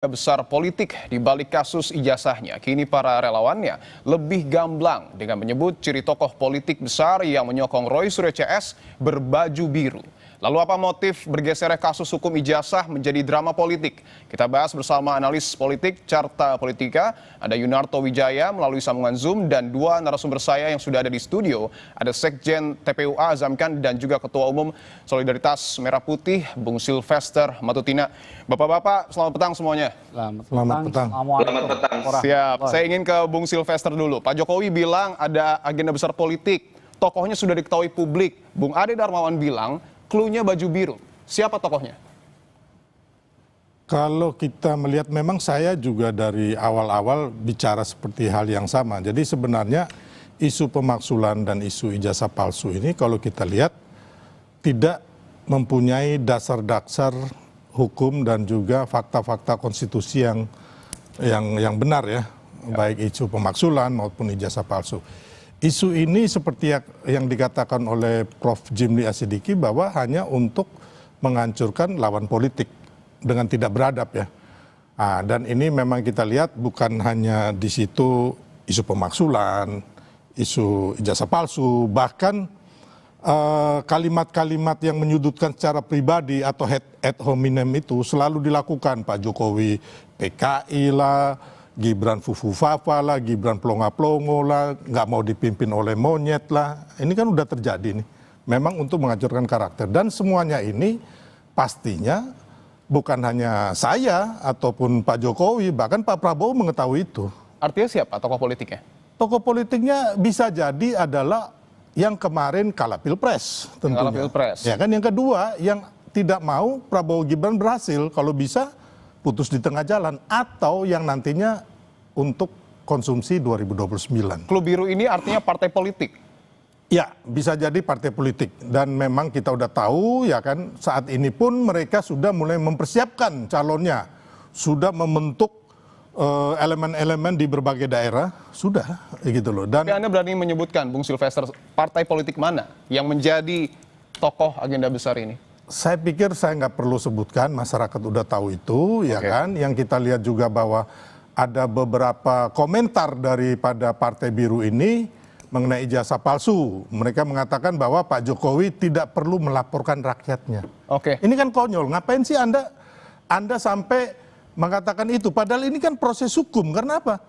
Besar politik di balik kasus ijazahnya, kini para relawannya lebih gamblang dengan menyebut ciri tokoh politik besar yang menyokong Roy Suryo CS berbaju biru. Lalu apa motif bergesernya kasus hukum ijazah menjadi drama politik? Kita bahas bersama analis politik Carta Politika, ada Yunarto Wijaya melalui sambungan Zoom, dan dua narasumber saya yang sudah ada di studio, ada Sekjen TPUA Azamkan dan juga Ketua Umum Solidaritas Merah Putih, Bung Silvester Matutina. Bapak-bapak, selamat petang semuanya. Selamat petang. Selamat petang. Siap, saya ingin ke Bung Silvester dulu. Pak Jokowi bilang ada agenda besar politik, tokohnya sudah diketahui publik. Bung Ade Darmawan bilang, clue-nya baju biru. Siapa tokohnya? Kalau kita melihat, memang saya juga dari awal-awal bicara seperti hal yang sama. Jadi sebenarnya isu pemaksulan dan isu ijazah palsu ini kalau kita lihat tidak mempunyai dasar-dasar hukum dan juga fakta-fakta konstitusi yang benar ya, baik isu pemaksulan maupun ijazah palsu. Isu ini seperti yang dikatakan oleh Prof. Jimli Asidiki bahwa hanya untuk menghancurkan lawan politik dengan tidak beradab ya. Dan ini memang kita lihat bukan hanya di situ isu pemaksulan, isu ijazah palsu, bahkan kalimat-kalimat yang menyudutkan secara pribadi atau ad hominem itu selalu dilakukan. Pak Jokowi PKI lah, Gibran fufu-fafa lah, Gibran plonga-plongo lah, nggak mau dipimpin oleh monyet lah. Ini kan udah terjadi nih. Memang untuk menghancurkan karakter. Dan semuanya ini pastinya bukan hanya saya ataupun Pak Jokowi, bahkan Pak Prabowo mengetahui itu. Artinya siapa tokoh politiknya? Tokoh politiknya bisa jadi adalah yang kemarin kalah pilpres tentunya. Kalah pilpres. Ya kan, yang kedua yang tidak mau Prabowo Gibran berhasil, kalau bisa putus di tengah jalan, atau yang nantinya untuk konsumsi 2029. Clue biru ini artinya partai politik? Ya, bisa jadi partai politik. Dan memang kita udah tahu ya kan, saat ini pun mereka sudah mulai mempersiapkan calonnya. Sudah membentuk elemen-elemen di berbagai daerah, sudah gitu loh. Dan tapi Anda berani menyebutkan, Bung Silvester, partai politik mana yang menjadi tokoh agenda besar ini? Saya pikir saya nggak perlu sebutkan, masyarakat udah tahu itu, ya kan. Yang kita lihat juga bahwa ada beberapa komentar daripada Partai Biru ini mengenai ijazah palsu. Mereka mengatakan bahwa Pak Jokowi tidak perlu melaporkan rakyatnya. Ini kan konyol. Ngapain sih Anda sampai mengatakan itu? Padahal ini kan proses hukum. Karena apa?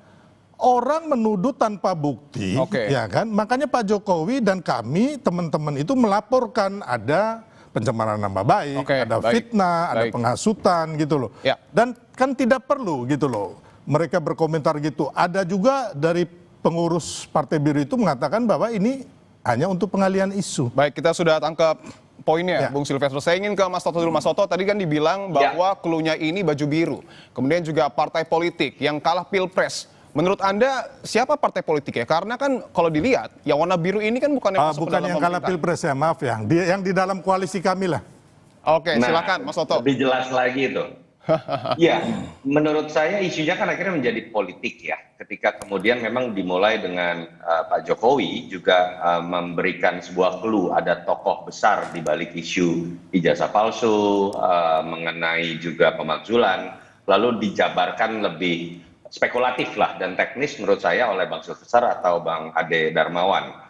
Orang menuduh tanpa bukti, ya kan. Makanya Pak Jokowi dan kami, teman-teman itu melaporkan ada pencemaran nama baik, ada fitnah, ada penghasutan gitu loh. Dan kan tidak perlu gitu loh mereka berkomentar gitu. Ada juga dari pengurus Partai Biru itu mengatakan bahwa ini hanya untuk pengalihan isu. Baik, kita sudah tangkap poinnya, Bung Silvester. Saya ingin ke Mas Toto dulu. Mas Toto, tadi kan dibilang bahwa clue-nya ini baju biru. Kemudian juga partai politik yang kalah pilpres. Menurut Anda siapa partai politik ya? Karena kan kalau dilihat yang warna biru ini kan bukan yang masuk ke dalam yang kalah pilpres ya, maaf ya. Yang di dalam koalisi kami lah. Silakan Mas Toto. Lebih jelas lagi itu. Ya, menurut saya isunya kan akhirnya menjadi politik ya. Ketika kemudian memang dimulai dengan Pak Jokowi juga memberikan sebuah clue, ada tokoh besar di balik isu ijazah palsu, mengenai juga pemakzulan, lalu dijabarkan lebih spekulatif lah dan teknis menurut saya oleh Bang Silvester atau Bang Ade Darmawan.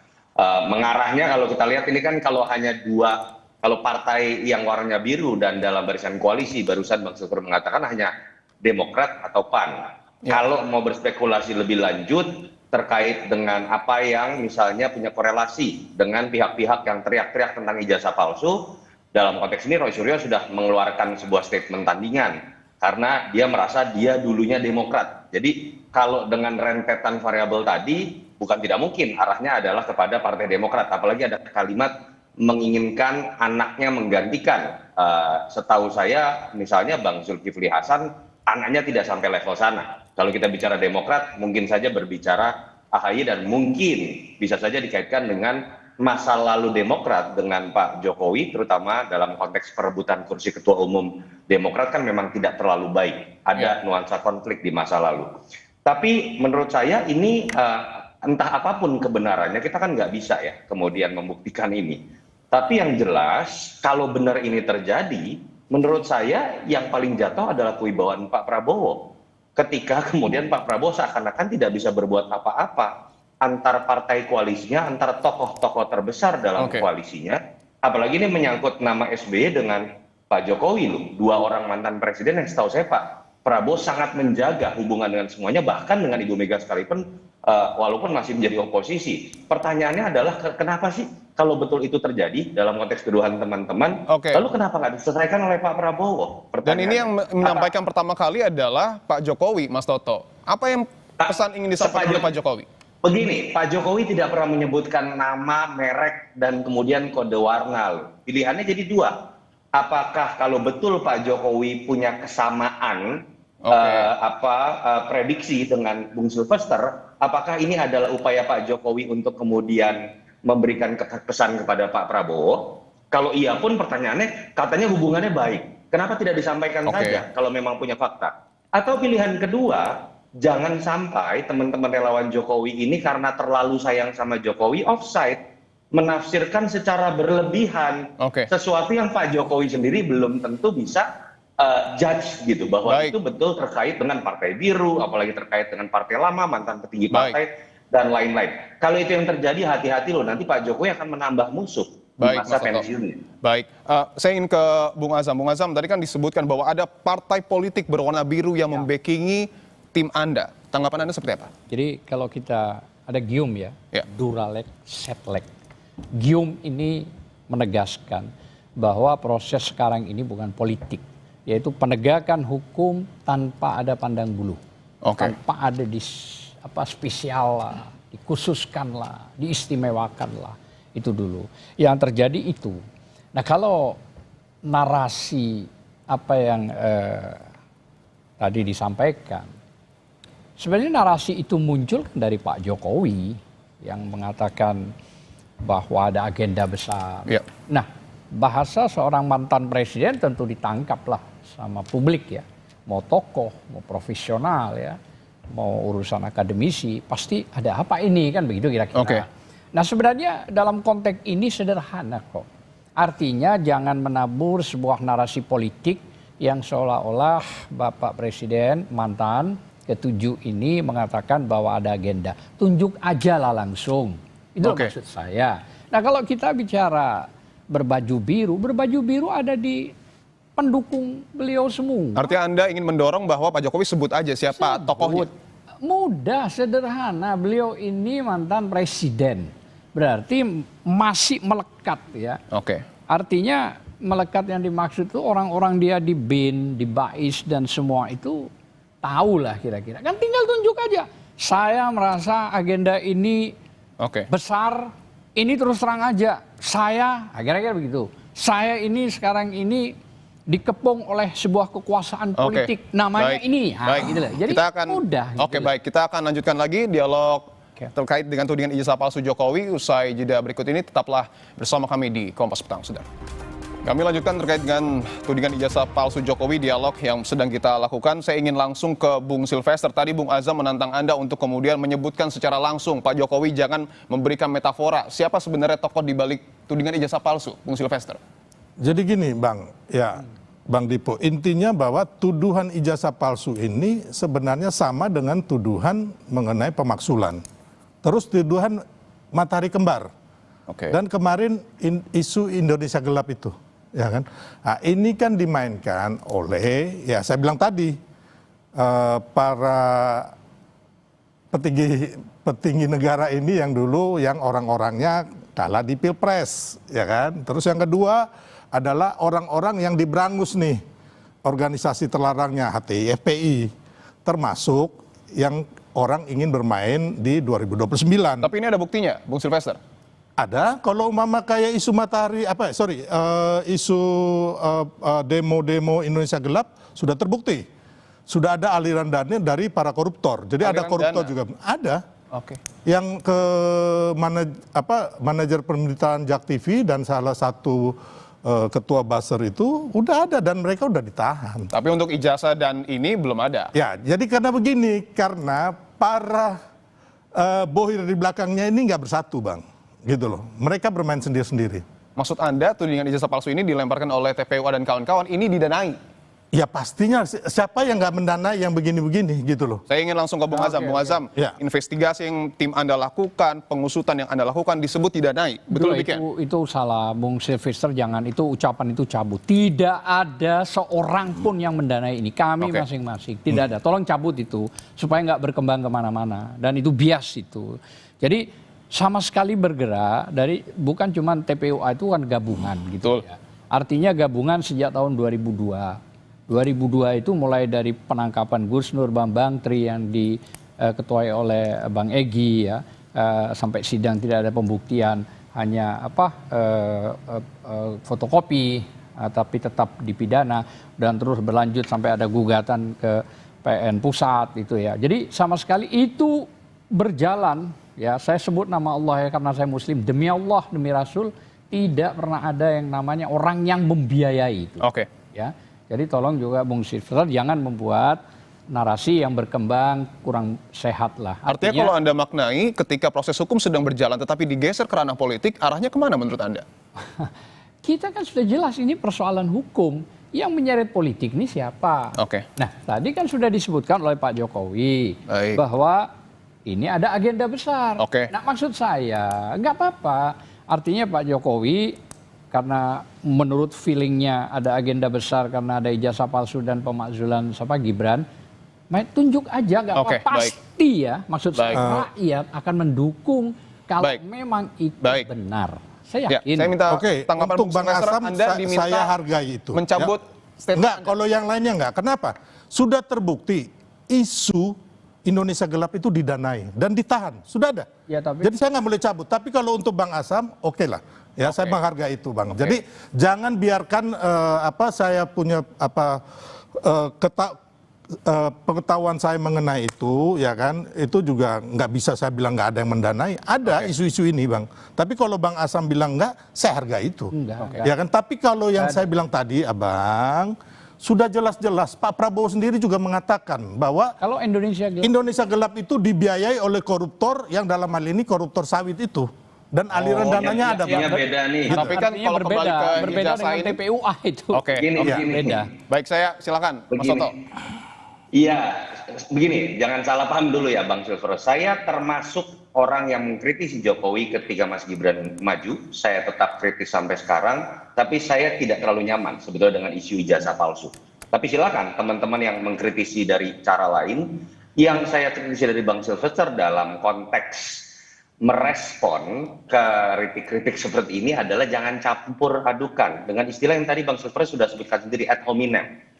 Mengarahnya kalau kita lihat ini kan kalau hanya dua, kalau partai yang warnanya biru dan dalam barisan koalisi, barusan Bang Silvester mengatakan hanya Demokrat atau PAN. Kalau mau berspekulasi lebih lanjut terkait dengan apa yang misalnya punya korelasi dengan pihak-pihak yang teriak-teriak tentang ijazah palsu, dalam konteks ini Roy Suryo sudah mengeluarkan sebuah statement tandingan karena dia merasa dia dulunya Demokrat. Jadi kalau dengan rentetan variabel tadi bukan tidak mungkin arahnya adalah kepada Partai Demokrat, apalagi ada kalimat menginginkan anaknya menggantikan. Setahu saya misalnya Bang Zulkifli Hasan anaknya tidak sampai level sana. Kalau kita bicara Demokrat mungkin saja berbicara AHY dan mungkin bisa saja dikaitkan dengan masa lalu Demokrat dengan Pak Jokowi, terutama dalam konteks perebutan kursi ketua umum Demokrat kan memang tidak terlalu baik. Ada nuansa konflik di masa lalu. Tapi menurut saya ini entah apapun kebenarannya, kita kan nggak bisa ya kemudian membuktikan ini. Tapi yang jelas kalau benar ini terjadi, menurut saya yang paling jatuh adalah kewibawaan Pak Prabowo. Ketika kemudian Pak Prabowo seakan-akan tidak bisa berbuat apa-apa antar partai koalisinya, antar tokoh-tokoh terbesar dalam koalisinya. Apalagi ini menyangkut nama SBY dengan Pak Jokowi loh. Dua orang mantan presiden yang setahu saya Pak Prabowo sangat menjaga hubungan dengan semuanya, bahkan dengan Ibu Mega sekalipun walaupun masih menjadi oposisi. Pertanyaannya adalah kenapa sih kalau betul itu terjadi dalam konteks tuduhan teman-teman, lalu kenapa nggak diselesaikan oleh Pak Prabowo? Dan ini yang menyampaikan pertama kali adalah Pak Jokowi, Mas Toto. Apa yang pesan ingin disampaikan oleh Pak Jokowi? Begini, Pak Jokowi tidak pernah menyebutkan nama, merek, dan kemudian kode warna. Pilihannya jadi dua. Apakah kalau betul Pak Jokowi punya kesamaan prediksi dengan Bung Sylvester, apakah ini adalah upaya Pak Jokowi untuk kemudian memberikan pesan kepada Pak Prabowo? Kalau iya pun pertanyaannya, katanya hubungannya baik. Kenapa tidak disampaikan saja kalau memang punya fakta? Atau pilihan kedua, jangan sampai teman-teman relawan Jokowi ini karena terlalu sayang sama Jokowi offside, menafsirkan secara berlebihan sesuatu yang Pak Jokowi sendiri belum tentu bisa judge gitu, bahwa itu betul terkait dengan Partai Biru, apalagi terkait dengan partai lama, mantan petinggi partai, dan lain-lain. Kalau itu yang terjadi, hati-hati loh, nanti Pak Jokowi akan menambah musuh di masa pensiunnya. Baik, saya ingin ke Bung Azam. Bung Azam, tadi kan disebutkan bahwa ada partai politik berwarna biru yang membackingi tim Anda. Tanggapan Anda seperti apa? Jadi kalau kita ada gium ya, Duralek, Setlek. Gium ini menegaskan bahwa proses sekarang ini bukan politik, yaitu penegakan hukum tanpa ada pandang bulu, tanpa ada spesial lah, dikhususkan lah, diistimewakan lah, itu dulu. Yang terjadi itu. Nah kalau narasi apa yang tadi disampaikan, sebenarnya narasi itu muncul dari Pak Jokowi yang mengatakan bahwa ada agenda besar. Nah, bahasa seorang mantan presiden tentu ditangkap lah sama publik ya, mau tokoh, mau profesional ya, mau urusan akademisi, pasti ada apa ini kan begitu kira-kira. Nah sebenarnya dalam konteks ini sederhana kok. Artinya jangan menabur sebuah narasi politik yang seolah-olah Bapak Presiden mantan ke-7 ini mengatakan bahwa ada agenda. Tunjuk aja lah langsung. Itu maksud saya. Nah kalau kita bicara berbaju biru ada di pendukung beliau semua. Artinya Anda ingin mendorong bahwa Pak Jokowi sebut aja siapa tokohnya? Mudah, sederhana. Beliau ini mantan presiden. Berarti masih melekat ya. Artinya melekat yang dimaksud itu orang-orang dia di BIN, di BAIS dan semua itu tahulah kira-kira. Kan tinggal tunjuk aja. Saya merasa agenda ini besar, ini terus terang aja. Saya, kira-kira begitu. Saya ini sekarang ini dikepung oleh sebuah kekuasaan politik, namanya ini. Gitu lah. Jadi kita akan, mudah. Gitu baik, kita akan lanjutkan lagi dialog terkait dengan tudingan ijazah palsu Jokowi. Usai jeda berikut ini, tetaplah bersama kami di Kompas Petang, saudara. Kami lanjutkan terkait dengan tudingan ijazah palsu Jokowi, dialog yang sedang kita lakukan. Saya ingin langsung ke Bung Sylvester. Tadi Bung Azam menantang Anda untuk kemudian menyebutkan secara langsung, Pak Jokowi jangan memberikan metafora. Siapa sebenarnya tokoh di balik tudingan ijazah palsu, Bung Sylvester? Jadi gini Bang, Bang Dipo, intinya bahwa tuduhan ijazah palsu ini sebenarnya sama dengan tuduhan mengenai pemaksulan. Terus tuduhan matahari kembar. Dan kemarin isu Indonesia gelap itu. Ya kan? Nah, ini kan dimainkan oleh, ya saya bilang tadi, para petinggi negara ini yang dulu yang orang-orangnya kalah di Pilpres, ya kan? Terus yang kedua adalah orang-orang yang diberangus nih, organisasi terlarangnya HTI, FPI, termasuk yang orang ingin bermain di 2029. Tapi ini ada buktinya, Bung Sylvester? Ada, kalau umpama kayak isu matahari, isu demo-demo Indonesia gelap sudah terbukti. Sudah ada aliran dana dari para koruptor. Jadi aliran ada koruptor dana juga. Ada. Yang ke manajer pemberitaan Jak TV dan salah satu ketua buzzer itu udah ada dan mereka udah ditahan. Tapi untuk ijazah dan ini belum ada. Ya, jadi karena begini, karena para bohir di belakangnya ini nggak bersatu, Bang. Gitu loh. Mereka bermain sendiri-sendiri. Maksud Anda tudingan ijazah palsu ini dilemparkan oleh TPUA dan kawan-kawan ini didanai? Ya pastinya siapa yang nggak mendanai yang begini-begini gitu loh. Saya ingin langsung ke Bung Azam. Bung Azam, Ya. investigasi yang tim Anda lakukan, pengusutan yang Anda lakukan disebut didanai. Betul demikian? Itu salah, Bung Sylvester, jangan itu ucapan itu cabut. Tidak ada seorang pun yang mendanai ini. Kami masing-masing, tidak ada. Tolong cabut itu supaya nggak berkembang kemana-mana. Dan itu bias itu. Jadi sama sekali bergerak dari bukan cuma TPUA itu kan gabungan gitu. Ya. Artinya gabungan sejak tahun 2002. 2002 itu mulai dari penangkapan Gus Nur Bambang Tri yang diketuai oleh Bang Egy ya, sampai sidang tidak ada pembuktian, hanya fotokopi, tapi tetap dipidana, dan terus berlanjut sampai ada gugatan ke PN Pusat itu ya. Jadi sama sekali itu berjalan ya, saya sebut nama Allah ya karena saya Muslim, demi Allah demi Rasul tidak pernah ada yang namanya orang yang membiayai itu. Ya. Jadi tolong juga Bung Sylvester jangan membuat narasi yang berkembang kurang sehat lah. Artinya kalau Anda maknai ketika proses hukum sedang berjalan tetapi digeser ke ranah politik, arahnya kemana menurut Anda? Kita kan sudah jelas ini persoalan hukum. Yang menyeret politik ini siapa? Nah tadi kan sudah disebutkan oleh Pak Jokowi bahwa ini ada agenda besar. Nah maksud saya nggak apa-apa. Artinya Pak Jokowi karena menurut feelingnya ada agenda besar karena ada ijazah palsu dan pemakzulan Gibran, tunjuk aja nggak apa-apa. Pasti ya, maksud saya rakyat akan mendukung kalau memang itu benar. Saya yakin. Saya minta tanggapan untuk Bang Asam, Anda diminta saya hargai itu. Mencabut statement. Enggak, kalau yang lainnya enggak. Kenapa? Sudah terbukti isu Indonesia gelap itu didanai dan ditahan, sudah ada. Ya, tapi... Jadi saya nggak boleh cabut. Tapi kalau untuk Bang Asam, oke lah. Ya, saya menghargai itu, Bang. Jadi jangan biarkan saya punya pengetahuan saya mengenai itu, ya kan? Itu juga nggak bisa saya bilang nggak ada yang mendanai. Ada isu-isu ini, Bang. Tapi kalau Bang Asam bilang nggak, saya hargai itu. Ya kan? Tapi kalau yang saya bilang tadi, Abang, sudah jelas-jelas Pak Prabowo sendiri juga mengatakan bahwa kalau Indonesia gelap itu dibiayai oleh koruptor yang dalam hal ini koruptor sawit itu. Dan aliran dananya ada. Beda nih. Tapi kan kalau berbeda, kembali ke berbeda dengan ini, TPUA itu. Gini. Beda. Baik, saya silakan Mas Soto. Iya, begini, jangan salah paham dulu ya Bang Silver. Saya termasuk orang yang mengkritisi Jokowi ketika Mas Gibran maju. Saya tetap kritis sampai sekarang, tapi saya tidak terlalu nyaman sebetulnya dengan isu ijazah palsu. Tapi silakan teman-teman yang mengkritisi dari cara lain. Yang saya kritisi dari Bang Sylvester dalam konteks merespon kritik-kritik seperti ini adalah jangan campur adukan dengan istilah yang tadi Bang Sylvester sudah sebutkan sendiri, ad hominem.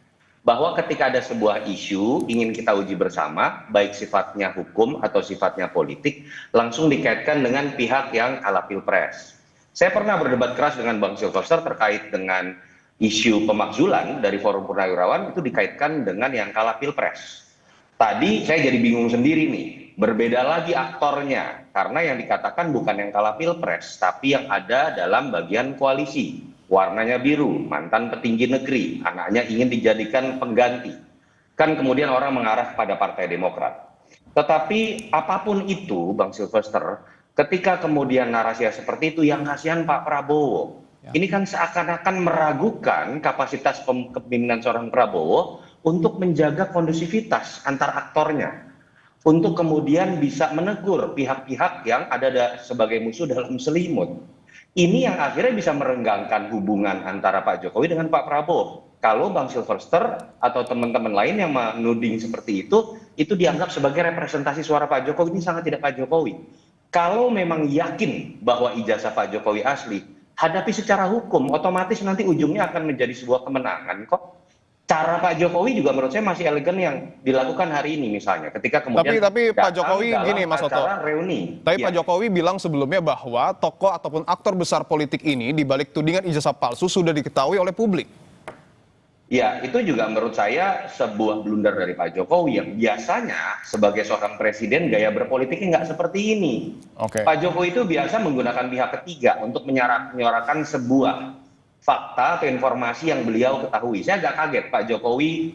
Bahwa ketika ada sebuah isu ingin kita uji bersama, baik sifatnya hukum atau sifatnya politik, langsung dikaitkan dengan pihak yang kalah pilpres. Saya pernah berdebat keras dengan Bang Sylvester terkait dengan isu pemakzulan dari Forum Purnawirawan itu dikaitkan dengan yang kalah pilpres. Tadi saya jadi bingung sendiri nih, berbeda lagi aktornya, karena yang dikatakan bukan yang kalah pilpres, tapi yang ada dalam bagian koalisi. Warnanya biru, mantan petinggi negeri, anaknya ingin dijadikan pengganti. Kan kemudian orang mengarah pada Partai Demokrat. Tetapi apapun itu, Bang Sylvester, ketika kemudian narasi seperti itu, yang kasihan Pak Prabowo. Ini kan seakan-akan meragukan kapasitas kepemimpinan seorang Prabowo untuk menjaga kondusivitas antar aktornya. Untuk kemudian bisa menegur pihak-pihak yang ada sebagai musuh dalam selimut. Ini yang akhirnya bisa merenggangkan hubungan antara Pak Jokowi dengan Pak Prabowo. Kalau Bang Sylvester atau teman-teman lain yang menuding seperti itu dianggap sebagai representasi suara Pak Jokowi, ini sangat tidak Pak Jokowi. Kalau memang yakin bahwa ijazah Pak Jokowi asli, hadapi secara hukum, otomatis nanti ujungnya akan menjadi sebuah kemenangan kok. Cara Pak Jokowi juga menurut saya masih elegan yang dilakukan hari ini misalnya ketika kemudian tapi Pak Jokowi gini Mas Soto. Reuni. Tapi Pak Jokowi bilang sebelumnya bahwa tokoh ataupun aktor besar politik ini di balik tudingan ijazah palsu sudah diketahui oleh publik. Ya, itu juga menurut saya sebuah blunder dari Pak Jokowi yang biasanya sebagai seorang presiden gaya berpolitiknya nggak seperti ini. Pak Jokowi itu biasa menggunakan pihak ketiga untuk menyuarakan sebuah fakta atau informasi yang beliau ketahui. Saya agak kaget Pak Jokowi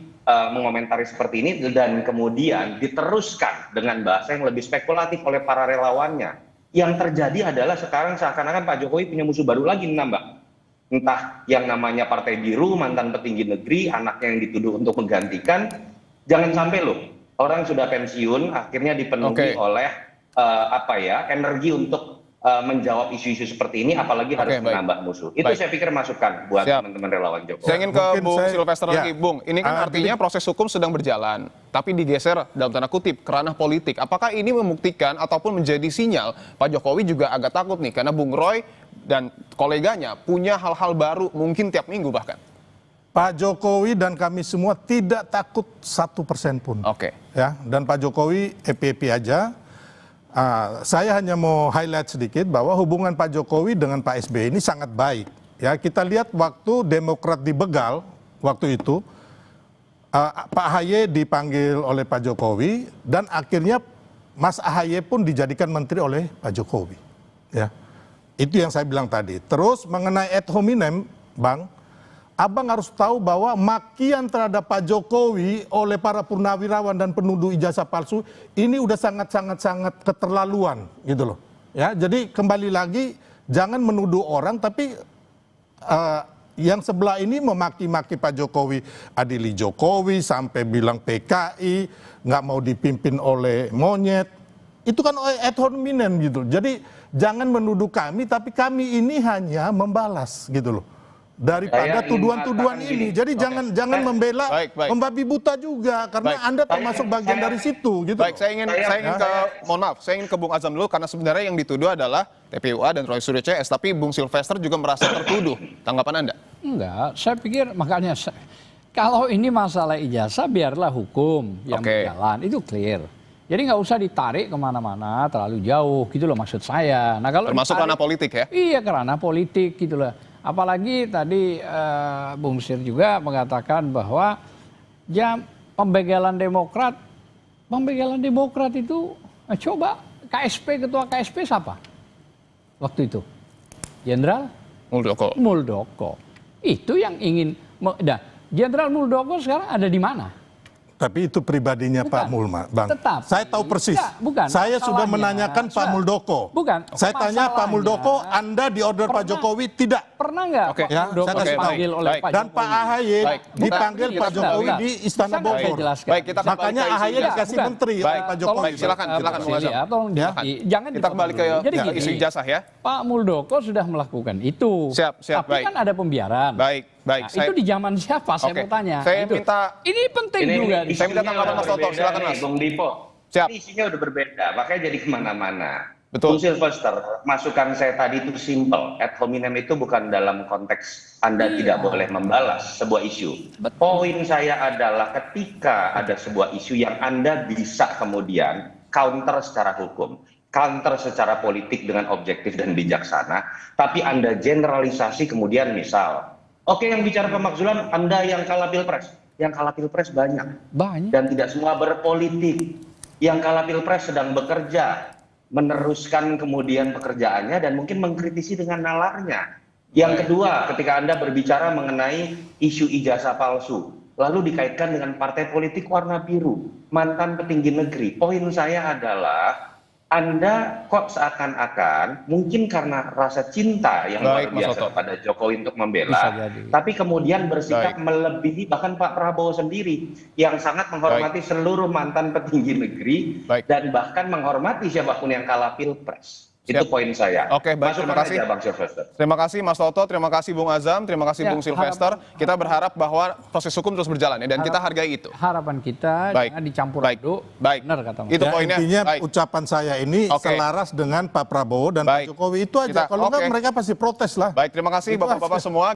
mengomentari seperti ini dan kemudian diteruskan dengan bahasa yang lebih spekulatif oleh para relawannya. Yang terjadi adalah sekarang seakan-akan Pak Jokowi punya musuh baru lagi nih, Mbak. Entah yang namanya Partai Biru, mantan petinggi negeri, anaknya yang dituduh untuk menggantikan. Jangan sampai loh, orang sudah pensiun akhirnya dipenuhi oleh energi untuk menjawab isu-isu seperti ini, apalagi harus menambah musuh. Itu saya pikir masukan buat teman-teman relawan Jokowi. Saya ingin ke Bung Silvester lagi. Bung, ini kan artinya proses hukum sedang berjalan, tapi digeser dalam tanda kutip ke ranah politik. Apakah ini membuktikan ataupun menjadi sinyal Pak Jokowi juga agak takut nih, karena Bung Roy dan koleganya punya hal-hal baru mungkin tiap minggu bahkan? Pak Jokowi dan kami semua tidak takut 1% pun. Ya, dan Pak Jokowi happy-happy aja. Saya hanya mau highlight sedikit bahwa hubungan Pak Jokowi dengan Pak SBY ini sangat baik. Ya, kita lihat waktu Demokrat dibegal waktu itu, Pak AHY dipanggil oleh Pak Jokowi dan akhirnya Mas AHY pun dijadikan menteri oleh Pak Jokowi. Ya, itu yang saya bilang tadi. Terus mengenai ad hominem, Bang, Abang harus tahu bahwa makian terhadap Pak Jokowi oleh para purnawirawan dan penuduh ijazah palsu ini udah sangat keterlaluan gitu loh. Ya, jadi kembali lagi jangan menuduh orang, tapi yang sebelah ini memaki-maki Pak Jokowi, adili Jokowi sampai bilang PKI nggak mau dipimpin oleh monyet. Itu kan ad hominem gitu. Jadi jangan menuduh kami, tapi kami ini hanya membalas gitu loh. Daripada tuduhan-tuduhan ini. Jadi jangan membela membabi buta juga, karena Anda termasuk bagian dari situ gitu. Baik, saya ingin ke Bung Azam dulu, karena sebenarnya yang dituduh adalah TPUA dan Roy Suryo CS, tapi Bung Silvester juga merasa tertuduh. Tanggapan Anda? Enggak, saya pikir makanya kalau ini masalah ijazah biarlah hukum yang berjalan, itu clear. Jadi nggak usah ditarik kemana-mana terlalu jauh gitu loh maksud saya. Nah, kalau termasuk ranah politik ya? Iya, ke ranah politik gitu loh. Apalagi tadi Bung Sir juga mengatakan bahwa ya pembegalan Demokrat itu coba ketua KSP siapa waktu itu? Jenderal Muldoko. Itu yang ingin. Jenderal Muldoko sekarang ada di mana? Tapi itu pribadinya Pak Mulma, Bang. Tetap. Saya tahu persis. Bukan. Saya sudah menanyakan Pak Muldoko. Bukan. Saya tanya Pak Muldoko, Anda di order Pak Jokowi tidak? Pernah nggak Pak Muldoko dipanggil oleh Pak Jokowi? Dan Pak AHY dipanggil Pak Jokowi di Istana Bogor. Makanya AHY dikasih menteri oleh Pak Jokowi. Silakan Bung Azam. Jangan kita kembali ke isu ijazah ya. Pak Muldoko sudah melakukan itu. Tapi kan ada pembiaran. Baik. Nah, itu di zaman siapa? Saya mau tanya. Saya minta. Ini penting juga. Saya minta tanggapan Mas Toto. Silakan Mas. Bung Dipo. Siap. Ini isinya udah berbeda, makanya jadi kemana-mana. Betul. Bung Silvester, masukan saya tadi itu simple. Ad hominem itu bukan dalam konteks Anda tidak boleh membalas sebuah isu. Poin saya adalah ketika ada sebuah isu yang Anda bisa kemudian counter secara hukum, counter secara politik dengan objektif dan bijaksana, tapi Anda generalisasi kemudian misal, oke, yang bicara pemakzulan Anda yang kalah pilpres. Yang kalah pilpres banyak. Dan tidak semua berpolitik. Yang kalah pilpres sedang bekerja, meneruskan kemudian pekerjaannya dan mungkin mengkritisi dengan nalarnya. Yang kedua, ketika Anda berbicara mengenai isu ijazah palsu, lalu dikaitkan dengan partai politik warna biru, mantan petinggi negeri. Poin saya adalah Anda kok seakan-akan mungkin karena rasa cinta yang luar biasa pada Jokowi untuk membela, tapi kemudian bersikap melebihi bahkan Pak Prabowo sendiri yang sangat menghormati seluruh mantan petinggi negeri dan bahkan menghormati siapapun yang kalah pilpres. Itu poin saya. Oke, baik. Terima kasih. Bang Silvester. Terima kasih Mas Toto, terima kasih Bung Azam, terima kasih Bung Silvester. Kita berharap bahwa proses hukum terus berjalan ya, dan kita hargai itu. Harapan kita jangan dicampur aduk. Benar kata Mas. Itu poinnya. Intinya ucapan saya ini selaras dengan Pak Prabowo dan Pak Jokowi itu aja. Kalau enggak mereka pasti protes lah. Baik, terima kasih Bapak-bapak semua.